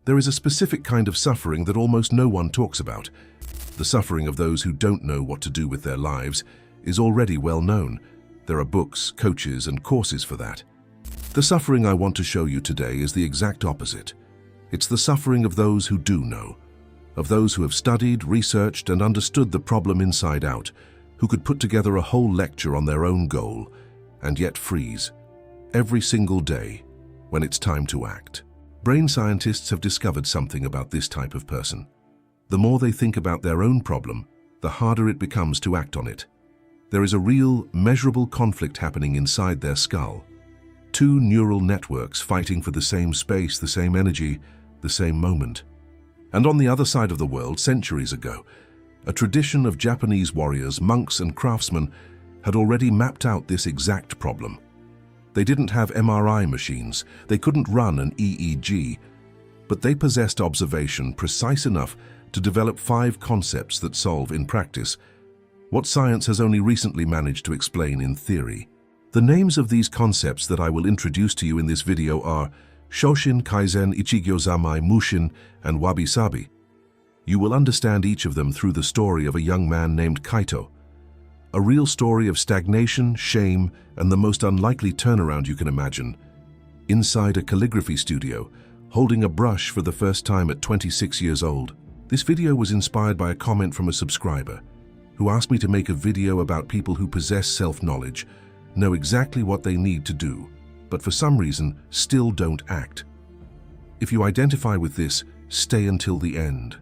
There is a specific kind of suffering that almost no one talks about. The suffering of those who don't know what to do with their lives is already well known. There are books, coaches, and courses for that. The suffering I want to show you today is the exact opposite. It's the suffering of those who do know, of those who have studied, researched, and understood the problem inside out, who could put together a whole lecture on their own goal, and yet freeze every single day when it's time to act. Brain scientists have discovered something about this type of person. The more they think about their own problem, the harder it becomes to act on it. There is a real, measurable conflict happening inside their skull. Two neural networks fighting for the same space, the same energy, the same moment. And on the other side of the world, centuries ago, a tradition of Japanese warriors, monks, and craftsmen had already mapped out this exact problem. They didn't have MRI machines, they couldn't run an EEG, but they possessed observation precise enough to develop 5 concepts that solve in practice what science has only recently managed to explain in theory. The names of these concepts that I will introduce to you in this video are Shoshin, Kaizen, Ichigyozamai, Mushin, and Wabi-Sabi. You will understand each of them through the story of a young man named Kaito. A real story of stagnation, shame, and the most unlikely turnaround you can imagine. Inside a calligraphy studio, holding a brush for the first time at 26 years old. This video was inspired by a comment from a subscriber who asked me to make a video about people who possess self-knowledge, know exactly what they need to do, but for some reason still don't act. If you identify with this, stay until the end.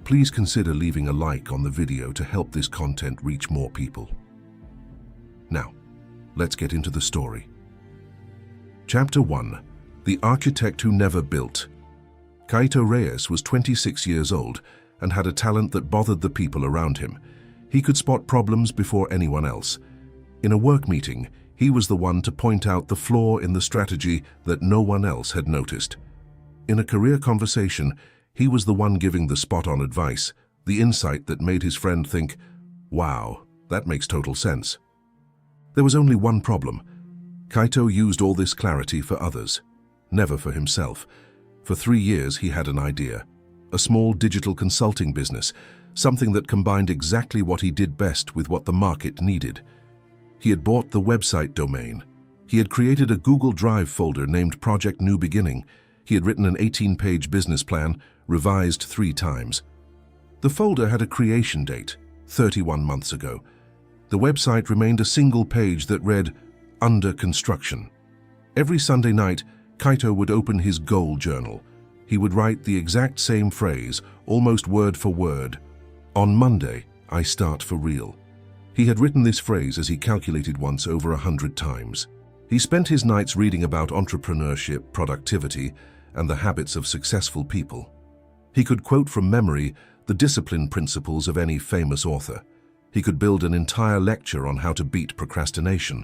Please consider leaving a like on the video to help this content reach more people. Now, let's get into the story. Chapter 1. The Architect Who Never Built. Kaito Reyes was 26 years old and had a talent that bothered the people around him. He could spot problems before anyone else. In a work meeting, he was the one to point out the flaw in the strategy that no one else had noticed. In a career conversation, he was the one giving the spot-on advice, the insight that made his friend think, wow, that makes total sense. There was only one problem. Kaito used all this clarity for others, never for himself. For 3 years he had an idea, a small digital consulting business, something that combined exactly what he did best with what the market needed. He had bought the website domain. He had created a Google Drive folder named Project New Beginning. He had written an 18-page business plan, revised 3 times. The folder had a creation date, 31 months ago. The website remained a single page that read, "Under construction." Every Sunday night, Kaito would open his goal journal. He would write the exact same phrase, almost word for word. "On Monday, I start for real." He had written this phrase as he calculated once over 100 times. He spent his nights reading about entrepreneurship, productivity, and the habits of successful people. He could quote from memory the discipline principles of any famous author. He could build an entire lecture on how to beat procrastination.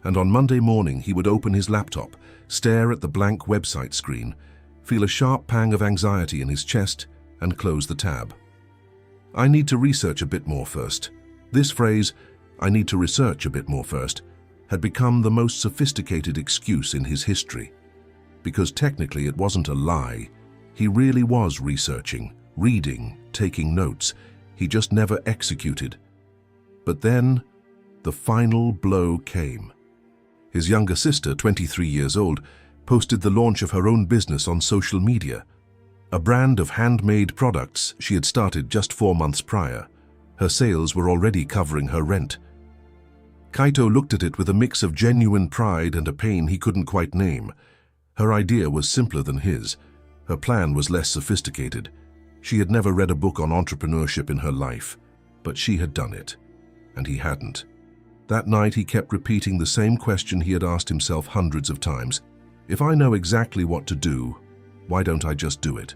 And on Monday morning, he would open his laptop, stare at the blank website screen, feel a sharp pang of anxiety in his chest, and close the tab. "I need to research a bit more first." This phrase, "I need to research a bit more first," had become the most sophisticated excuse in his history. Because technically it wasn't a lie. He really was researching, reading, taking notes. He just never executed. But then, the final blow came. His younger sister, 23 years old, posted the launch of her own business on social media. A brand of handmade products she had started just 4 months prior. Her sales were already covering her rent. Kaito looked at it with a mix of genuine pride and a pain he couldn't quite name. Her idea was simpler than his. Her plan was less sophisticated. She had never read a book on entrepreneurship in her life, but she had done it, and he hadn't. That night he kept repeating the same question he had asked himself hundreds of times. If I know exactly what to do, why don't I just do it?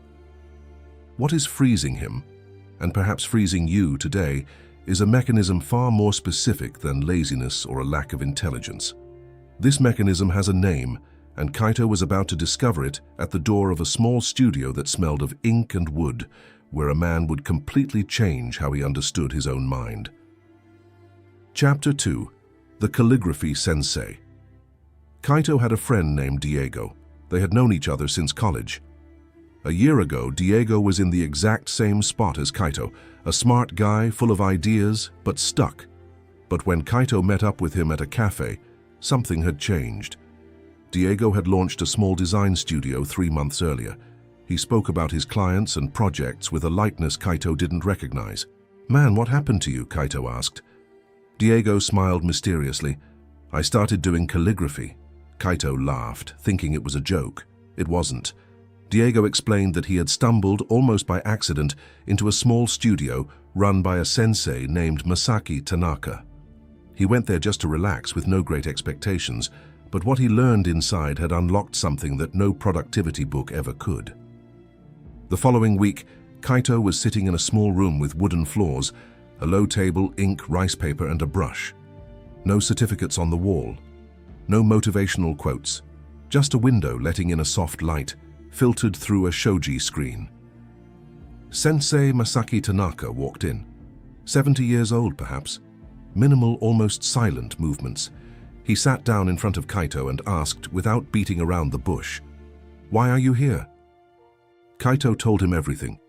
What is freezing him, and perhaps freezing you today, is a mechanism far more specific than laziness or a lack of intelligence. This mechanism has a name, and Kaito was about to discover it at the door of a small studio that smelled of ink and wood, where a man would completely change how he understood his own mind. Chapter 2. The Calligraphy Sensei. Kaito had a friend named Diego. They had known each other since college. A year ago, Diego was in the exact same spot as Kaito, a smart guy full of ideas, but stuck. But when Kaito met up with him at a cafe, something had changed. Diego had launched a small design studio 3 months earlier. He spoke about his clients and projects with a lightness Kaito didn't recognize. "Man, what happened to you?" Kaito asked. Diego smiled mysteriously. "I started doing calligraphy." Kaito laughed, thinking it was a joke. It wasn't. Diego explained that he had stumbled, almost by accident, into a small studio run by a sensei named Masaki Tanaka. He went there just to relax with no great expectations, but what he learned inside had unlocked something that no productivity book ever could. The following week, Kaito was sitting in a small room with wooden floors, a low table, ink, rice paper, and a brush. No certificates on the wall. No motivational quotes. Just a window letting in a soft light, filtered through a shoji screen. Sensei Masaki Tanaka walked in. 70 years old, perhaps. Minimal, almost silent movements. He sat down in front of Kaito and asked, without beating around the bush, "Why are you here?" Kaito told him everything.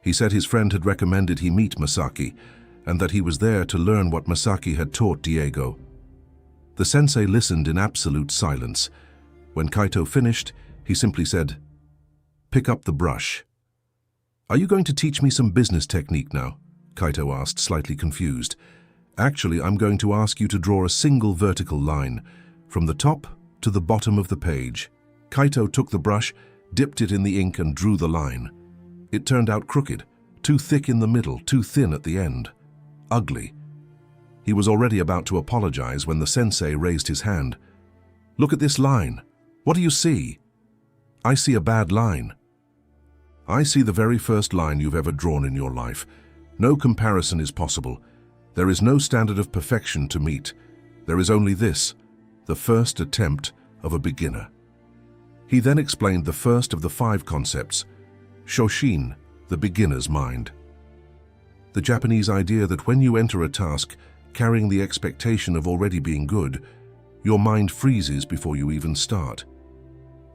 He said his friend had recommended he meet Masaki, and that he was there to learn what Masaki had taught Diego. The sensei listened in absolute silence. When Kaito finished, he simply said, "Pick up the brush." "Are you going to teach me some business technique now?" Kaito asked, slightly confused. "Actually, I'm going to ask you to draw a single vertical line, from the top to the bottom of the page." Kaito took the brush, dipped it in the ink and drew the line. It turned out crooked, too thick in the middle, too thin at the end. Ugly. He was already about to apologize when the sensei raised his hand. "Look at this line. What do you see?" "I see a bad line." "I see the very first line you've ever drawn in your life. No comparison is possible. There is no standard of perfection to meet. There is only this, the first attempt of a beginner." He then explained the first of the 5 concepts, Shoshin, the beginner's mind. The Japanese idea that when you enter a task carrying the expectation of already being good, your mind freezes before you even start.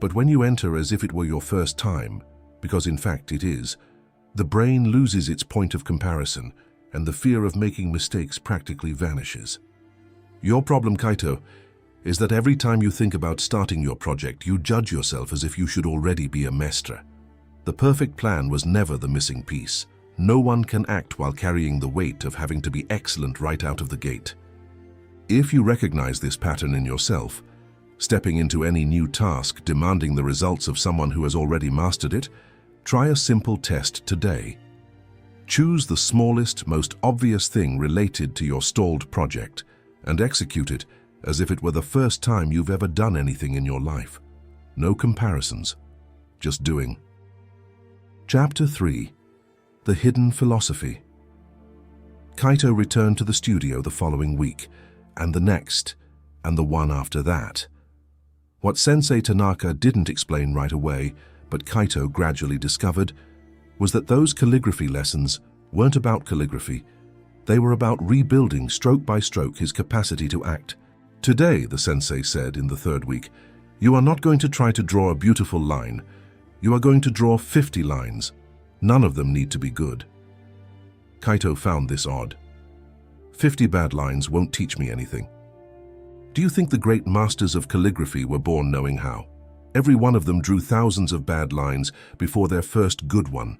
But when you enter as if it were your first time, because in fact it is, the brain loses its point of comparison and the fear of making mistakes practically vanishes. Your problem, Kaito, is that every time you think about starting your project, you judge yourself as if you should already be a master. The perfect plan was never the missing piece. No one can act while carrying the weight of having to be excellent right out of the gate. If you recognize this pattern in yourself, stepping into any new task demanding the results of someone who has already mastered it, try a simple test today. Choose the smallest, most obvious thing related to your stalled project and execute it as if it were the first time you've ever done anything in your life. No comparisons, just doing. Chapter 3. The Hidden Philosophy. Kaito returned to the studio the following week, and the next, and the one after that. What Sensei Tanaka didn't explain right away, but Kaito gradually discovered, was that those calligraphy lessons weren't about calligraphy. They were about rebuilding stroke by stroke his capacity to act. "Today," the sensei said in the 3rd week, "you are not going to try to draw a beautiful line. You are going to draw 50 lines. None of them need to be good." Kaito found this odd. 50 bad lines won't teach me anything. Do you think the great masters of calligraphy were born knowing how? Every one of them drew thousands of bad lines before their first good one.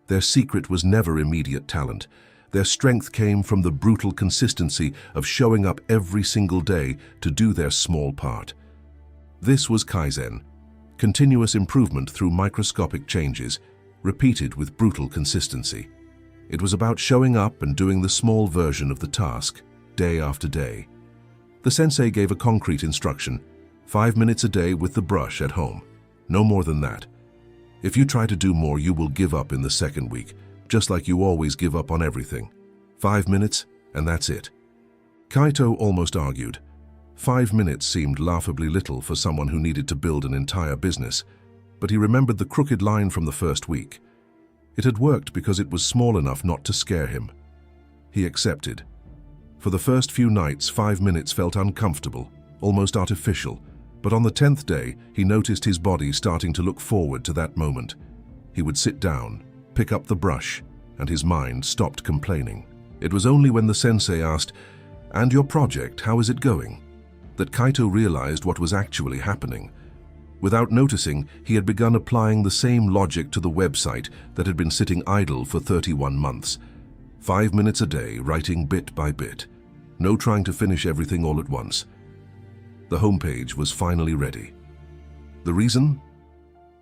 Their secret was never immediate talent. Their strength came from the brutal consistency of showing up every single day to do their small part. This was Kaizen, continuous improvement through microscopic changes, repeated with brutal consistency. It was about showing up and doing the small version of the task, day after day. The sensei gave a concrete instruction, 5 minutes a day with the brush at home. No more than that. If you try to do more, you will give up in the 2nd week, just like you always give up on everything. 5 minutes, and that's it. Kaito almost argued. 5 minutes seemed laughably little for someone who needed to build an entire business, but he remembered the crooked line from the 1st week. It had worked because it was small enough not to scare him. He accepted. For the first few nights, 5 minutes felt uncomfortable, almost artificial, but on the 10th day, he noticed his body starting to look forward to that moment. He would sit down, pick up the brush, and his mind stopped complaining. It was only when the sensei asked, "And your project, how is it going?" that Kaito realized what was actually happening. Without noticing, he had begun applying the same logic to the website that had been sitting idle for 31 months. 5 minutes a day, writing bit by bit. No trying to finish everything all at once. The homepage was finally ready. The reason?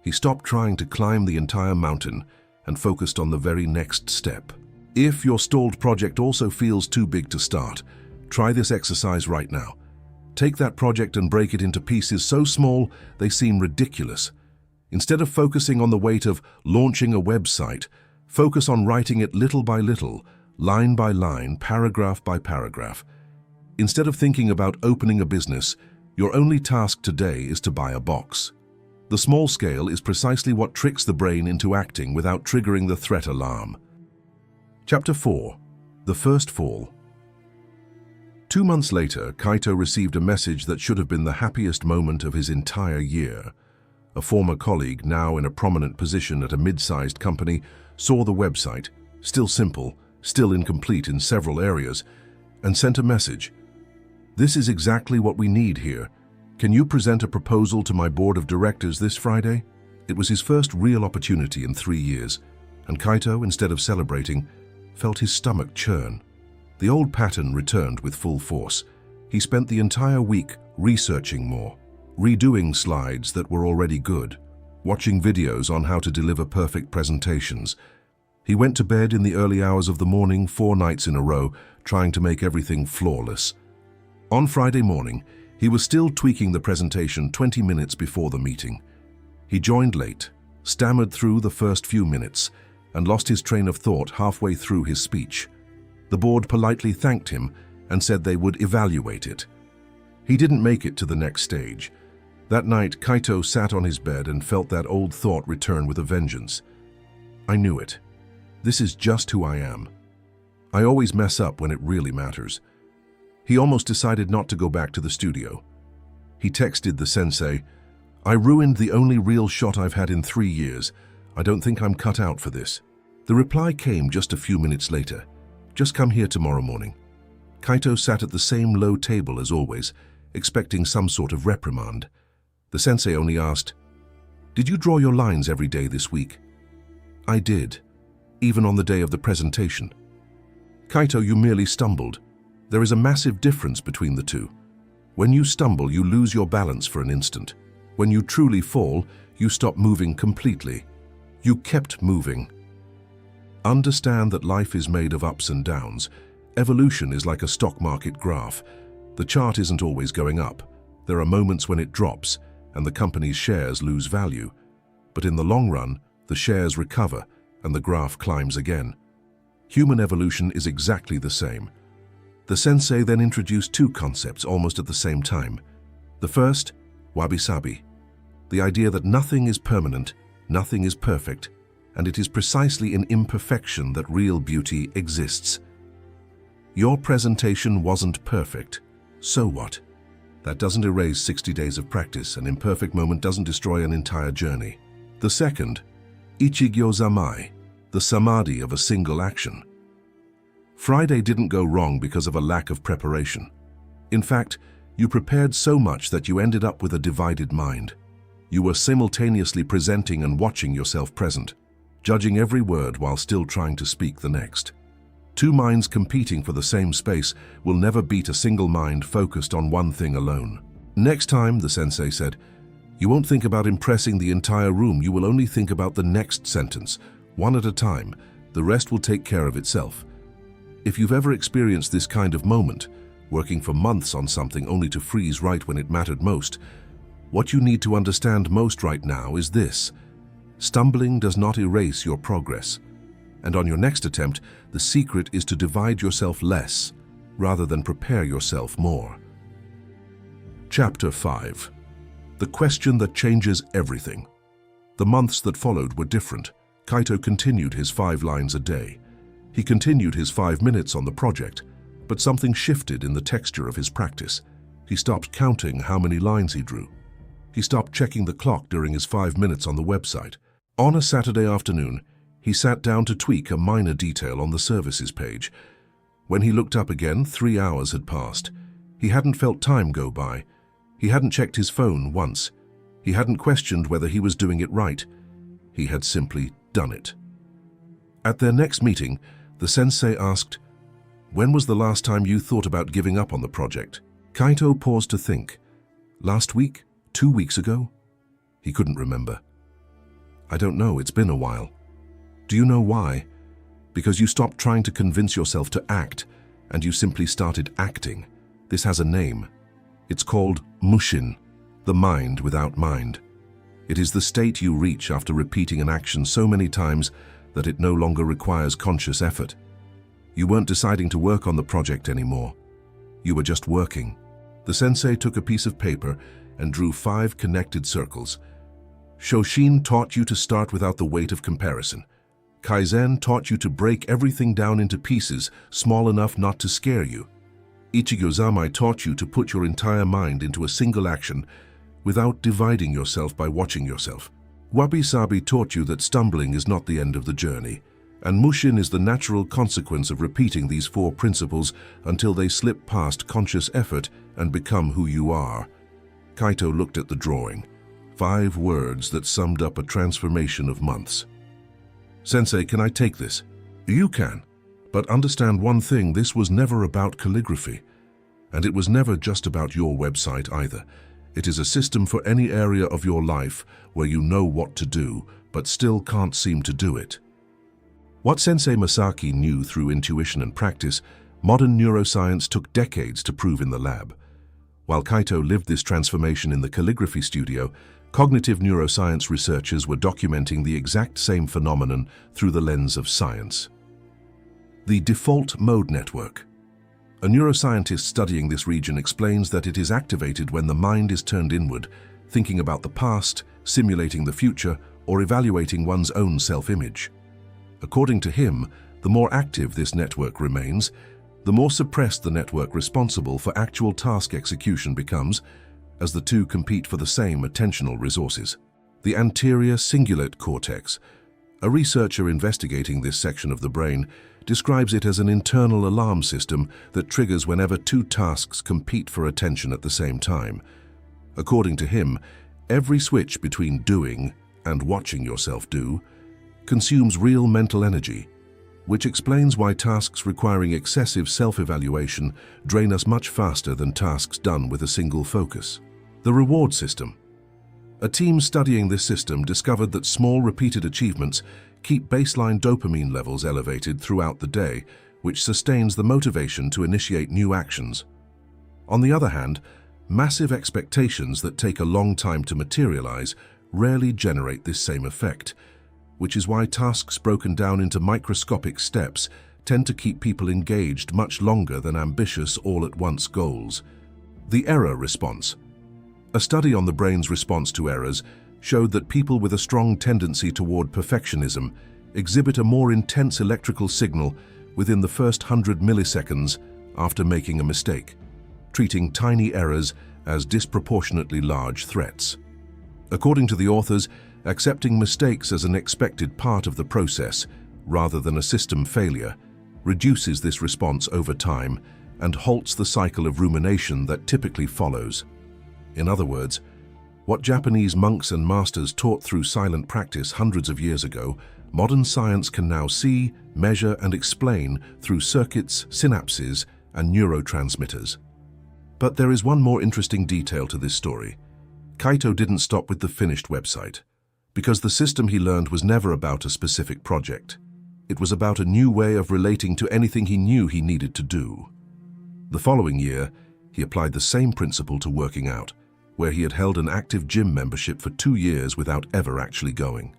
He stopped trying to climb the entire mountain and focused on the very next step. If your stalled project also feels too big to start, try this exercise right now. Take that project and break it into pieces so small they seem ridiculous. Instead of focusing on the weight of launching a website, focus on writing it little by little, line by line, paragraph by paragraph. Instead of thinking about opening a business, your only task today is to buy a box. The small scale is precisely what tricks the brain into acting without triggering the threat alarm. Chapter 4. The First Fall. 2 months later, Kaito received a message that should have been the happiest moment of his entire year. A former colleague, now in a prominent position at a mid-sized company, saw the website, still simple, still incomplete in several areas, and sent a message. "This is exactly what we need here. Can you present a proposal to my board of directors this Friday?" It was his first real opportunity in 3 years, and Kaito, instead of celebrating, felt his stomach churn. The old pattern returned with full force. He spent the entire week researching more, redoing slides that were already good, watching videos on how to deliver perfect presentations. He went to bed in the early hours of the morning 4 nights in a row, trying to make everything flawless. On Friday morning, he was still tweaking the presentation 20 minutes before the meeting. He joined late, stammered through the first few minutes, and lost his train of thought halfway through his speech. The board politely thanked him and said they would evaluate it. He didn't make it to the next stage. That night, Kaito sat on his bed and felt that old thought return with a vengeance. "I knew it. This is just who I am. I always mess up when it really matters." He almost decided not to go back to the studio. He texted the sensei, "I ruined the only real shot I've had in 3 years. I don't think I'm cut out for this." The reply came just a few minutes later. "Just come here tomorrow morning." Kaito sat at the same low table as always, expecting some sort of reprimand. The sensei only asked, "Did you draw your lines every day this week?" "I did, even on the day of the presentation." "Kaito, you merely stumbled. There is a massive difference between the two. When you stumble, you lose your balance for an instant. When you truly fall, you stop moving completely. You kept moving. Understand that life is made of ups and downs. Evolution is like a stock market graph. The chart isn't always going up. There are moments when it drops, and the company's shares lose value. But in the long run, the shares recover, and the graph climbs again. Human evolution is exactly the same. The sensei then introduced 2 concepts almost at the same time. The first, wabi-sabi, the idea that nothing is permanent, nothing is perfect, and it is precisely in imperfection that real beauty exists. Your presentation wasn't perfect. So what? That doesn't erase 60 days of practice. An imperfect moment doesn't destroy an entire journey. The second, ichigyo zamai, the samadhi of a single action. Friday didn't go wrong because of a lack of preparation. In fact, you prepared so much that you ended up with a divided mind. You were simultaneously presenting and watching yourself present, judging every word while still trying to speak the next. 2 minds competing for the same space will never beat a single mind focused on one thing alone. "Next time," the sensei said, "you won't think about impressing the entire room. You will only think about the next sentence, one at a time. The rest will take care of itself." If you've ever experienced this kind of moment, working for months on something only to freeze right when it mattered most, what you need to understand most right now is this: stumbling does not erase your progress. And on your next attempt, the secret is to divide yourself less, rather than prepare yourself more. Chapter 5. The question that changes everything. The months that followed were different. Kaito continued his 5 lines a day. He continued his 5 minutes on the project, but something shifted in the texture of his practice. He stopped counting how many lines he drew. He stopped checking the clock during his 5 minutes on the website. On a Saturday afternoon, he sat down to tweak a minor detail on the services page. When he looked up again, 3 hours had passed. He hadn't felt time go by. He hadn't checked his phone once. He hadn't questioned whether he was doing it right. He had simply done it. At their next meeting, the sensei asked, "When was the last time you thought about giving up on the project?" Kaito paused to think. Last week? 2 weeks ago? He couldn't remember. "I don't know, it's been a while." "Do you know why?" "Because you stopped trying to convince yourself to act, and you simply started acting. This has a name. It's called mushin, the mind without mind. It is the state you reach after repeating an action so many times that it no longer requires conscious effort. You weren't deciding to work on the project anymore. You were just working." The sensei took a piece of paper and drew 5 connected circles. Shoshin taught you to start without the weight of comparison. Kaizen taught you to break everything down into pieces small enough not to scare you. Ichigozamai taught you to put your entire mind into a single action without dividing yourself by watching yourself. Wabi-sabi taught you that stumbling is not the end of the journey, and mushin is the natural consequence of repeating these 4 principles until they slip past conscious effort and become who you are. Kaito looked at the drawing. 5 words that summed up a transformation of months. "Sensei, can I take this?" "You can. But understand one thing, this was never about calligraphy. And it was never just about your website either. It is a system for any area of your life where you know what to do, but still can't seem to do it." What Sensei Masaki knew through intuition and practice, modern neuroscience took decades to prove in the lab. While Kaito lived this transformation in the calligraphy studio, cognitive neuroscience researchers were documenting the exact same phenomenon through the lens of science. The default mode network. A neuroscientist studying this region explains that it is activated when the mind is turned inward, thinking about the past, simulating the future, or evaluating one's own self-image. According to him, the more active this network remains, the more suppressed the network responsible for actual task execution becomes, as the two compete for the same attentional resources. The anterior cingulate cortex. A researcher investigating this section of the brain describes it as an internal alarm system that triggers whenever 2 tasks compete for attention at the same time. According to him, every switch between doing and watching yourself do consumes real mental energy, which explains why tasks requiring excessive self-evaluation drain us much faster than tasks done with a single focus. The reward system. A team studying this system discovered that small repeated achievements keep baseline dopamine levels elevated throughout the day, which sustains the motivation to initiate new actions. On the other hand, massive expectations that take a long time to materialize rarely generate this same effect, which is why tasks broken down into microscopic steps tend to keep people engaged much longer than ambitious all-at-once goals. The error response. A study on the brain's response to errors showed that people with a strong tendency toward perfectionism exhibit a more intense electrical signal within the first 100 milliseconds after making a mistake, treating tiny errors as disproportionately large threats. According to the authors, accepting mistakes as an expected part of the process, rather than a system failure, reduces this response over time and halts the cycle of rumination that typically follows. In other words, what Japanese monks and masters taught through silent practice hundreds of years ago, modern science can now see, measure, and explain through circuits, synapses, and neurotransmitters. But there is one more interesting detail to this story. Kaito didn't stop with the finished website, because the system he learned was never about a specific project. It was about a new way of relating to anything he knew he needed to do. The following year, he applied the same principle to working out, where he had held an active gym membership for 2 years without ever actually going.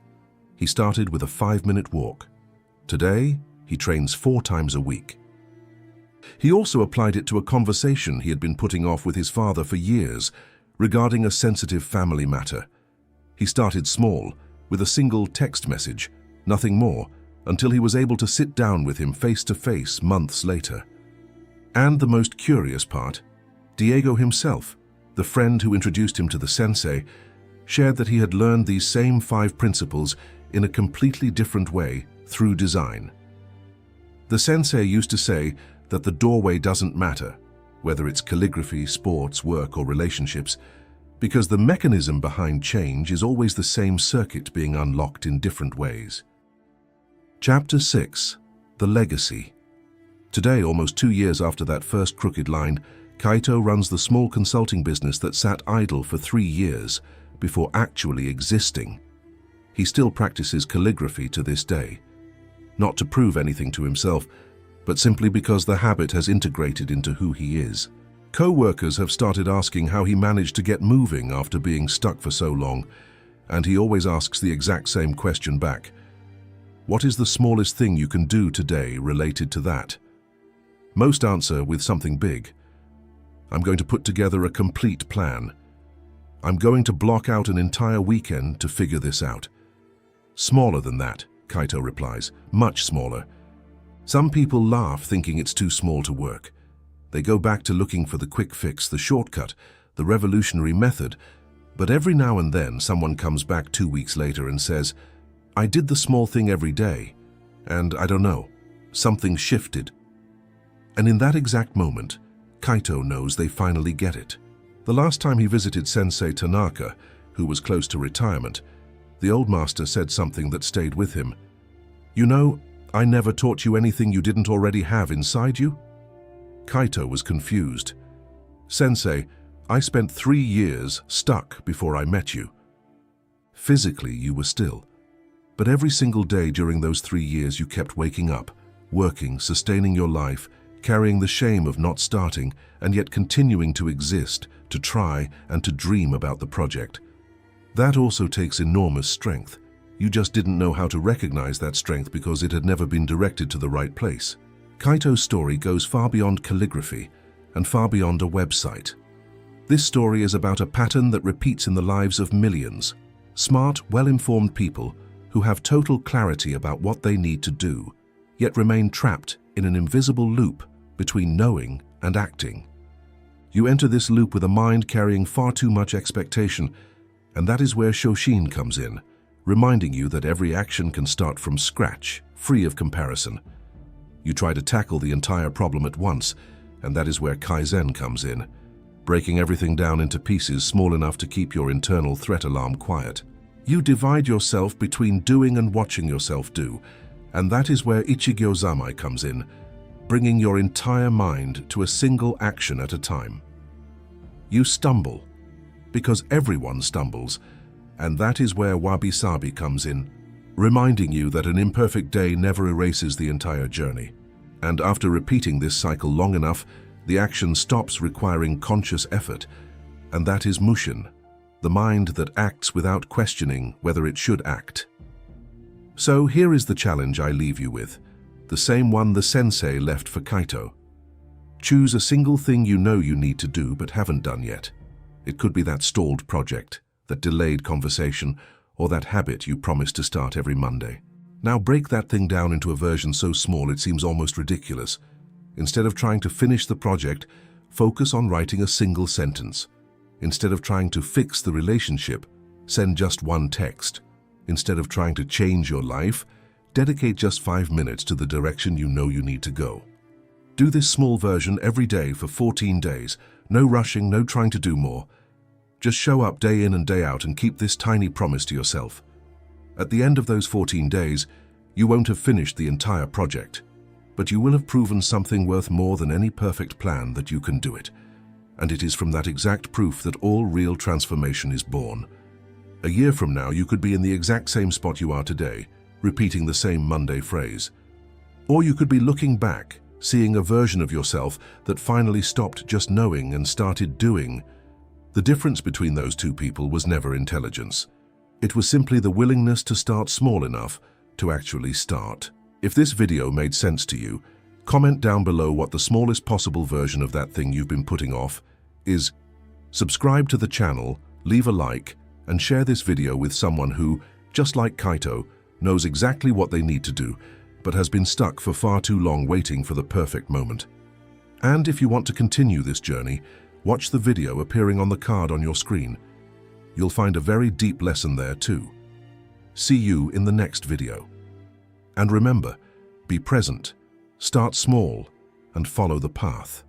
He started with a 5-minute walk. Today, he trains 4 times a week. He also applied it to a conversation he had been putting off with his father for years regarding a sensitive family matter. He started small, with a single text message, nothing more, until he was able to sit down with him face to face months later. And the most curious part, Diego himself, the friend who introduced him to the sensei, shared that he had learned these same 5 principles in a completely different way through design. The sensei used to say that the doorway doesn't matter, whether it's calligraphy, sports, work, or relationships, because the mechanism behind change is always the same circuit being unlocked in different ways. Chapter 6. The Legacy. Today, almost 2 years after that first crooked line, Kaito runs the small consulting business that sat idle for 3 years before actually existing. He still practices calligraphy to this day, not to prove anything to himself, but simply because the habit has integrated into who he is. Co-workers have started asking how he managed to get moving after being stuck for so long, and he always asks the exact same question back. What is the smallest thing you can do today related to that? Most answer with something big. I'm going to put together a complete plan. I'm going to block out an entire weekend to figure this out. Smaller than that, Kaito replies, much smaller. Some people laugh thinking it's too small to work. They go back to looking for the quick fix, the shortcut, the revolutionary method, but every now and then someone comes back 2 weeks later and says, I did the small thing every day, and I don't know, something shifted. And in that exact moment, Kaito knows they finally get it. The last time he visited Sensei Tanaka, who was close to retirement, the old master said something that stayed with him. You know, I never taught you anything you didn't already have inside you? Kaito was confused. Sensei, I spent 3 years stuck before I met you. Physically, you were still. But every single day during those 3 years you kept waking up, working, sustaining your life, carrying the shame of not starting, and yet continuing to exist, to try, and to dream about the project. That also takes enormous strength. You just didn't know how to recognize that strength because it had never been directed to the right place. Kaito's story goes far beyond calligraphy and far beyond a website. This story is about a pattern that repeats in the lives of millions, smart, well-informed people who have total clarity about what they need to do, yet remain trapped in an invisible loop between knowing and acting. You enter this loop with a mind carrying far too much expectation, and that is where Shoshin comes in, reminding you that every action can start from scratch, free of comparison. You try to tackle the entire problem at once, and that is where Kaizen comes in, breaking everything down into pieces small enough to keep your internal threat alarm quiet. You divide yourself between doing and watching yourself do, and that is where Ichigyo-zama comes in, bringing your entire mind to a single action at a time. You stumble, because everyone stumbles, and that is where wabi-sabi comes in, reminding you that an imperfect day never erases the entire journey. And after repeating this cycle long enough, the action stops requiring conscious effort, and that is mushin, the mind that acts without questioning whether it should act. So here is the challenge I leave you with, the same one the sensei left for Kaito. Choose a single thing you know you need to do but haven't done yet. It could be that stalled project, that delayed conversation, or that habit you promised to start every Monday. Now break that thing down into a version so small it seems almost ridiculous. Instead of trying to finish the project, focus on writing a single sentence. Instead of trying to fix the relationship, send just one text. Instead of trying to change your life, dedicate just 5 minutes to the direction you know you need to go. Do this small version every day for 14 days. No rushing, no trying to do more. Just show up day in and day out and keep this tiny promise to yourself. At the end of those 14 days, you won't have finished the entire project, but you will have proven something worth more than any perfect plan that you can do it. And it is from that exact proof that all real transformation is born. A year from now, you could be in the exact same spot you are today, repeating the same Monday phrase. Or you could be looking back, seeing a version of yourself that finally stopped just knowing and started doing. The difference between those two people was never intelligence. It was simply the willingness to start small enough to actually start. If this video made sense to you, comment down below what the smallest possible version of that thing you've been putting off is. Subscribe to the channel, leave a like, and share this video with someone who, just like Kaito, knows exactly what they need to do, but has been stuck for far too long waiting for the perfect moment. And if you want to continue this journey, watch the video appearing on the card on your screen. You'll find a very deep lesson there too. See you in the next video. And remember, be present, start small, and follow the path.